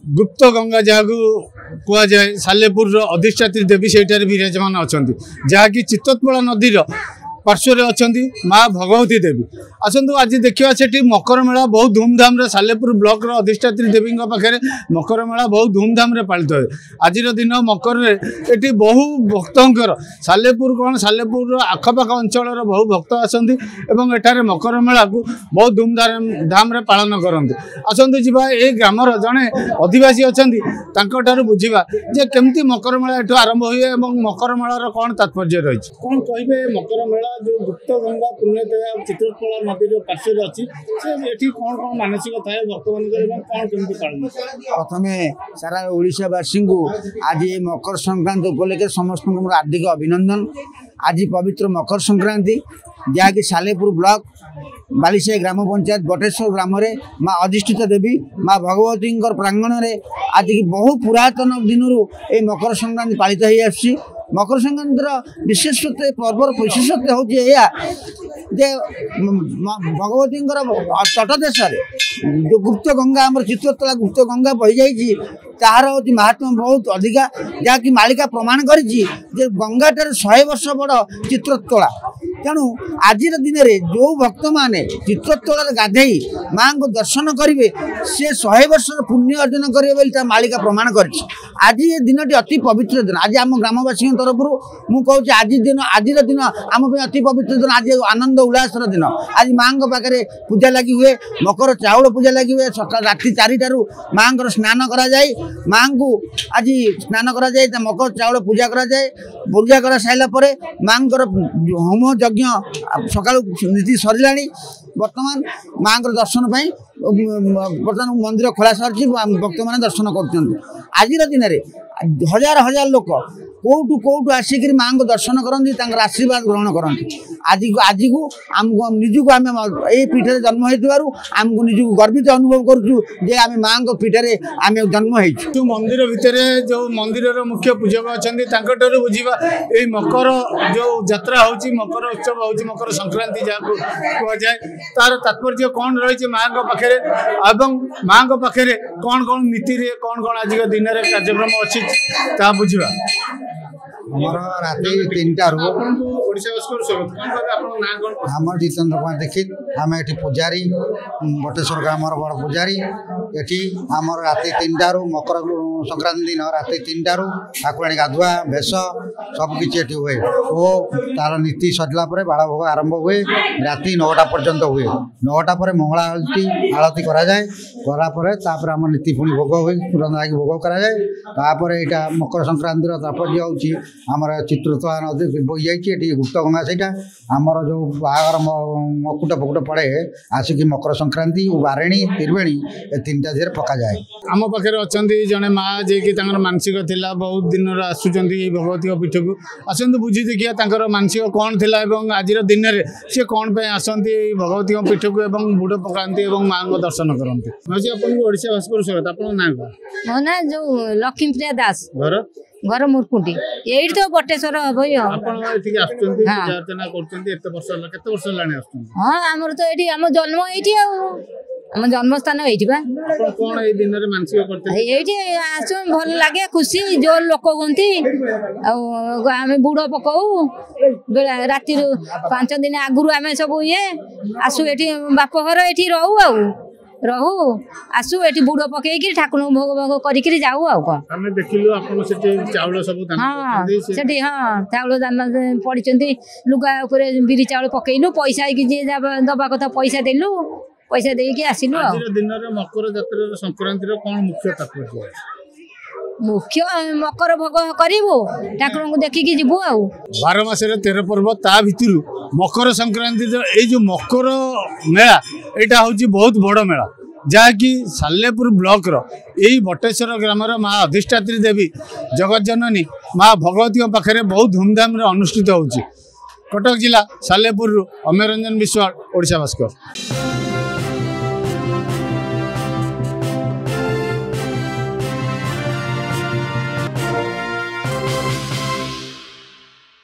गुप्त गंगा जहाँ कह जाए सालेपुर अधिष्ठात्री देवी से विराजमान अच्छा जहाँकि चित्तोत्पला नदीर पार्श्वर अच्छा माँ भगवती देवी आसतु आज देखा से मकर मेला बहुत धूमधाम सालेपुर ब्लॉक अधिष्ठात्री देवी पाखे मकर मेला बहुत धूमधाम पालित हुए आज दिन मकर ये बहु भक्तर सालेपुर कौन सालेपुर आखपाख अंचल बहु भक्त आसती एठार मकर मेला को बहुत धूमधाम पालन करते आसतु जी ये ग्रामर जड़े अधिवासी अच्छा बुझा जे केमती मकर मेला एठू आरंभ हुए मकर मेलार कौन तात्पर्य रही कौन कहे मकर मेला जो गुप्त गंगा पुण्यदया चित्तोत्पला नदी पार्श्व अच्छी कौन कौन मानसिक थाए बर्तमान कौन केमती पालन प्रथम सारा ओडिशावासी को आज मकर संक्रांति उपलक्षे समस्त हार्दिक अभिनंदन। आज पवित्र मकर संक्रांति जहाँकि सालेपुर ब्लॉक बालीसाही ग्राम पंचायत बटेश्वर ग्राम में माँ अधिष्ठित देवी माँ भगवती प्रांगण में आज की बहु पुरातन दिन ये मकर संक्रांति पालित हो मकर संक्रांतिर विशेषत्व पर्वर विशेषत्व हूँ जे भगवती तटदेश जो गुप्त गंगा आम चित्तोत्पला गुप्त गंगा बही जाइए तार हूँ महात्मा बहुत अधिका जहाँकि मालिका प्रमाण कर गंगाटार 100 वर्ष बड़ चित्तोत्पला तेणु आज दिन में जो भक्त मैंने चित्तोत्पला गाधे माँ को दर्शन करेंगे से 100 वर्ष पुण्य अर्जन करेंगे मालिका प्रमाण कर आज ये दिन अति पवित्र दिन आज आम ग्रामवासी तरफ मुझे आज दिन आम अति पवित्र दिन आज आनंद उल्लासर दिन आज माँ पाखे पूजा लगी हुए मकर चाउल पूजा लगी हुए सकाल राति 4 माँ स्नान कराए माँ को आज स्नान कराए मकर चाउल पूजा कराए पूजा कर सारापर माँ होम यज्ञ सका नीति सरला बर्तमान माँ दर्शन बर्तमान मंदिर खोला सारी भक्त मैंने दर्शन कर आज दिन में हजार हजार लोक कौटू कौटू आसिक माँ को दर्शन करती आशीर्वाद ग्रहण करती आज को आमको निजक आम ये पीठे जन्म होमको निजक गर्वित अनुभव करुँ आम माँ को पीठे आम जन्म हो मंदिर भितर जो मंदिर मुख्य पूजक अच्छा बुझा ये मकर जो यात्रा हो मकर उत्सव हो मकर संक्रांति जहाँ कह जाए तार तात्पर्य कौन रही माँ पाखे माँ पाखे कौन कौन नीति कौन कौन आज दिन में कार्यक्रम अच्छी बुझा आमर राति 3टार आम जितेन्द्र कुमार दीक्षित आम ये पूजारी बटेश्वर ग्राम बड़ पूजारी ये आमर राति 3टार मकर संक्रांति दिन राति 3टार ठाकुराणी गाधुआ भेष सबकि हुए और तार नीति सरला बाड़ भोग आरंभ हुए राति 9टा पर्यंत हुए 9टा पर मंगला आरती कराए करापर आम नीति पुणी भोग हुए भोग कराए यहाँ मकर संक्रांतिर तात्पर्य हूँ आमर चित्तोत्पला नदी बही जाइए गुप्त गंगा से आमर जो बाहर मकुट फकुट पड़े आसिक मकर संक्रांति और बारेणी त्रिवेणी ये 3टा देर पका जाए आम पाखे अच्छा जड़े माँ जी मानसिक थिला बहुत दिन आसुँच भगवती पीठ को आसतु बुझी देखिए मानसिक कौन थी आज दिन में सी कौन पे आसती भगवती पीठ को बुड़ पकाती माँ को दर्शन करते ओडिशा भास्कर स्वागत आप ना मो ना जो लक्ष्मीप्रिया दास घर घर मुरकुंडी ये तो बटेश्वर भाई हाँ आमर तो ये आम जन्म ये आम जन्मस्थान ये आस भल लगे खुशी जो लोक हमें आम बुड़ पकाऊ राति 5 दिन आगु आम सब ये आसू ये बापघर ये रहू आसू ये बुड़ पकईकि ठाकुर भोग भोग कर जाऊ हाँ से हाँ चाउल दान पड़ी लुगा बिरी चाउल पकईलु पैसा जी दबा कथा पैसा देलु पैसा देकी आसिलु मकर जात्रा संक्रांति कौन मुख्य तात्पर्य मुख्य मकर भोग करू ठाकुर को देखिकी जीवु आ 12 मासरे 13 पर्व ता भितर मकर संक्रांति ये जो मकर मेला यहाँ हूँ बहुत बड़ मेला जहाँकि सालेपुर ब्लॉक यही बटेश्वर ग्राम माँ अधिष्ठात्री देवी जगज्जननी माँ भगवती पाखे बहुत धूमधाम अनुष्ठित होची। कटक जिला सालेपुर अमररंजन विश्वाल ओडिशा भास्कर।